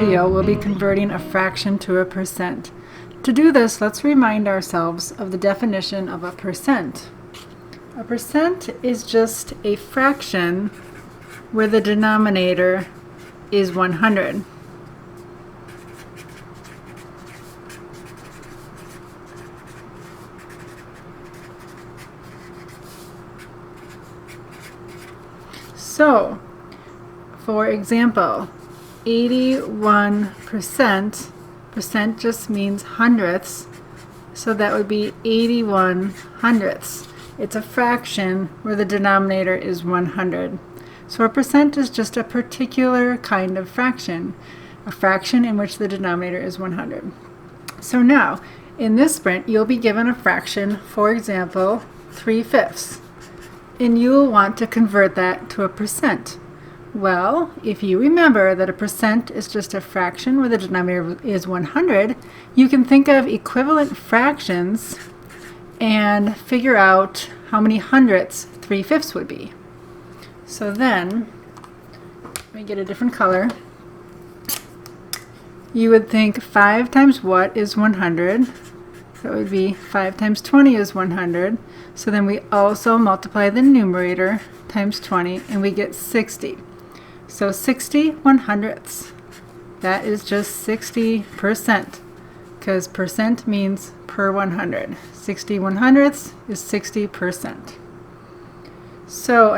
video, we'll be converting a fraction to a percent. To do this, let's remind ourselves of the definition of a percent. A percent is just a fraction where the denominator is 100. So, for example, 81%, percent just means hundredths, so that would be 81 hundredths. It's a fraction where the denominator is 100. So a percent is just a particular kind of fraction, a fraction in which the denominator is 100. So now, in this sprint, you'll be given a fraction, for example, 3/5, and you'll want to convert that to a percent. Well, if you remember that a percent is just a fraction where the denominator is 100, you can think of equivalent fractions and figure out how many hundredths 3/5 would be. So then, let me get a different color. You would think 5 times what is 100? So it would be 5 times 20 is 100. So then we also multiply the numerator times 20 and we get 60. So 60 100ths. That is just 60%, because percent means per 100. 60 100ths is 60%. So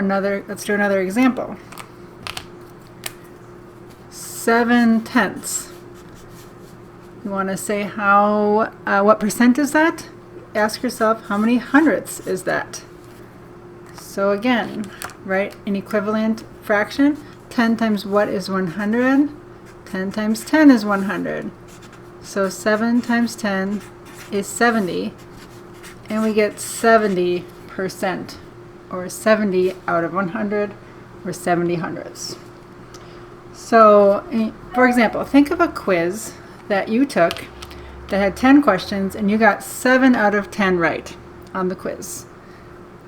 let's do another example. 7/10. You want to say what percent is that? Ask yourself, how many hundredths is that? So again, write an equivalent fraction. 10 times what is 100? 10 times 10 is 100. So 7 times 10 is 70, and we get 70%, or 70 out of 100, or 70 hundredths. So, for example, think of a quiz that you took that had 10 questions and you got 7 out of 10 right on the quiz.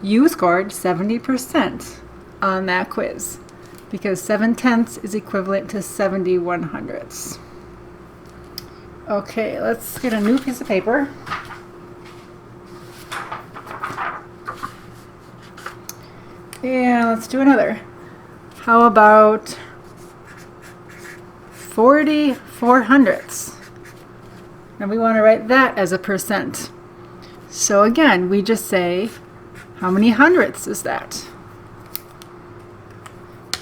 You scored 70% on that quiz, because 7/10 is equivalent to 70 100ths. Okay, let's get a new piece of paper. And let's do another. How about 44 hundredths? And we want to write that as a percent. So again, we just say, how many hundredths is that?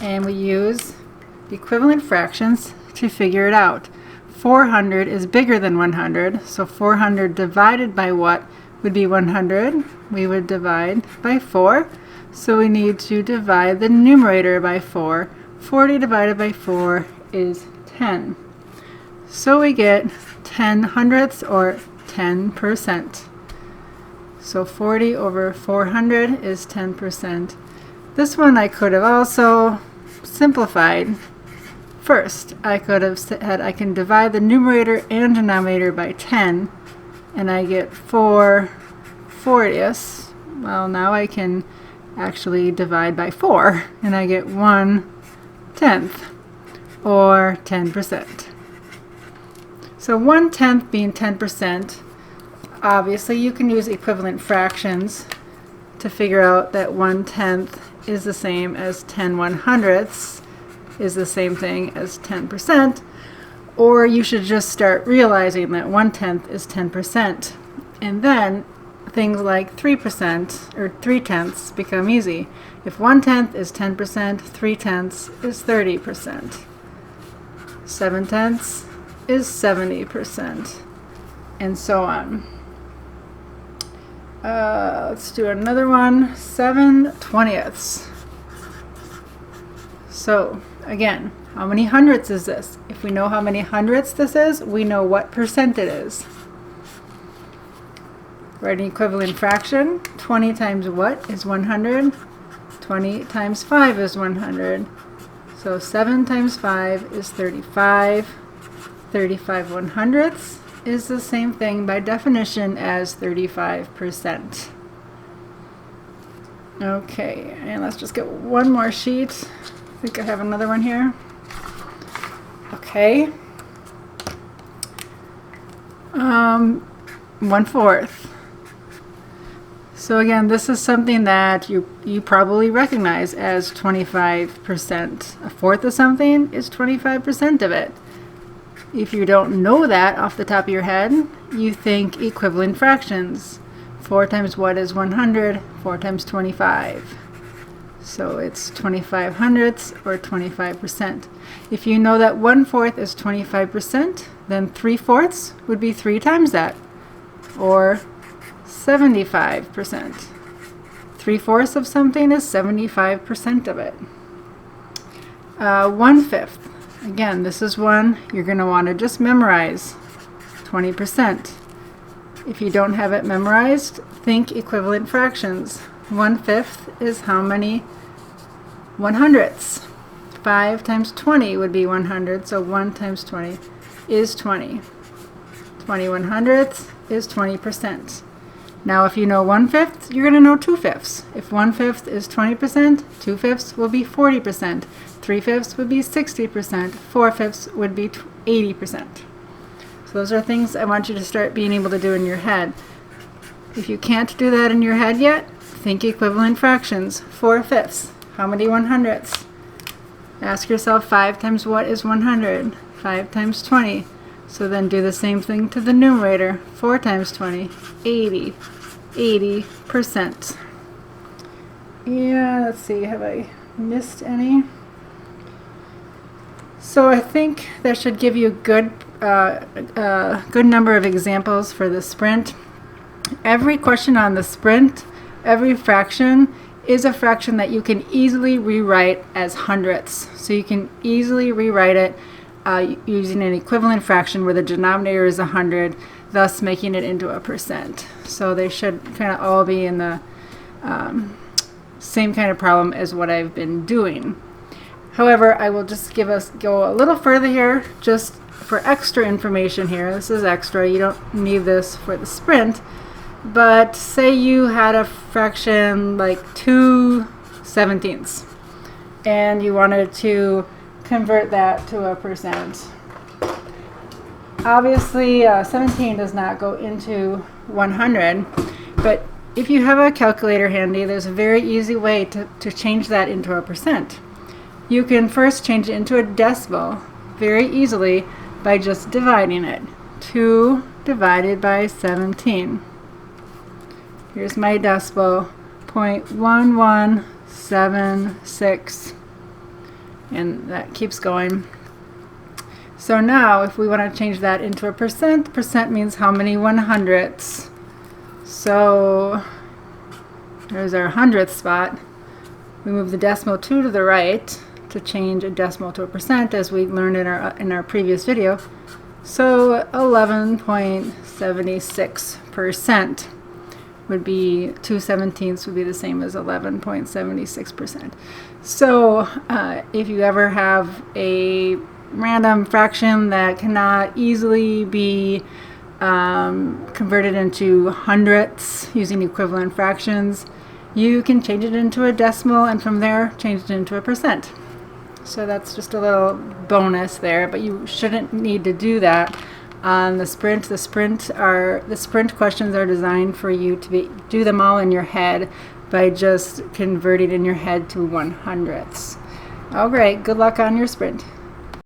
And we use equivalent fractions to figure it out. 400 is bigger than 100, so 400 divided by what would be 100? We would divide by 4, so we need to divide the numerator by 4. 40 divided by 4 is 10. So we get 10 hundredths, or 10%. So 40 over 400 is 10%. This one I could have also simplified. First, I could have said I can divide the numerator and denominator by 10, and I get 4/40. Well, now I can actually divide by 4, and I get 1/10, or 10%. So 1/10 being 10%, obviously you can use equivalent fractions to figure out that 1/10 is the same as 10 100ths is the same thing as 10%, or you should just start realizing that 1/10 is 10%, and then things like 3% or 3/10 become easy. If 1/10 is 10%, 3/10 is 30%. 7/10 is 70%, and so on. Let's do another one. 7/20. So again, how many hundredths is this? If we know how many hundredths this is, we know what percent it is. Write an equivalent fraction. 20 times what is 100? 20 times 5 is 100. So 7 times 5 is 35. 35 100ths is the same thing by definition as 35%. Okay, and let's just get one more sheet. I think I have another one here. Okay, 1/4. So again, this is something that you probably recognize as 25%. A fourth of something is 25% of it. If you don't know that off the top of your head, you think equivalent fractions. 4 times what is 100? 4 times 25. So it's 25 hundredths or 25%. If you know that 1/4 is 25%, then 3/4 would be 3 times that, or 75%. 3/4 of something is 75% of it. 1/5. Again, this is one you're going to want to just memorize. 20%. If you don't have it memorized, think equivalent fractions. 1/5 is how many 100ths? 5 times 20 would be 100, so 1 times 20 is 20. 20 100ths is 20%. Now if you know 1/5, you're going to know 2/5. If 1/5 is 20%, 2/5 will be 40%, 3/5 would be 60%, 4/5 would be 80%. So those are things I want you to start being able to do in your head. If you can't do that in your head yet, think equivalent fractions. 4/5. How many 100ths? Ask yourself 5 times what is 100? 5 times 20. So then do the same thing to the numerator. 4 times 20, 80. 80%. Yeah, let's see, have I missed any? So I think that should give you a good number of examples for the sprint. Every question on the sprint, every fraction is a fraction that you can easily rewrite as hundredths. So you can easily rewrite it using an equivalent fraction where the denominator is 100, thus making it into a percent. So they should kind of all be in the same kind of problem as what I've been doing. However, I will just go a little further here, just for extra information here. This is extra. You don't need this for the sprint. But say you had a fraction like 2/17 and you wanted to convert that to a percent. Obviously, 17 does not go into 100, but if you have a calculator handy, there's a very easy way to change that into a percent. You can first change it into a decimal very easily by just dividing it. 2 divided by 17. Here's my decimal, 0.1176, and that keeps going. So now if we want to change that into a percent, percent means how many 100ths. So there's our 100th spot. We move the decimal 2 to the right to change a decimal to a percent, as we learned in our previous video. So 11.76% would be 2/17 would be the same as 11.76%. So if you ever have a random fraction that cannot easily be converted into hundredths using equivalent fractions, you can change it into a decimal and from there change it into a percent. So that's just a little bonus there, but you shouldn't need to do that on the sprint. The sprint questions are designed for you to do them all in your head by just converting in your head to 100ths. All right, good luck on your sprint.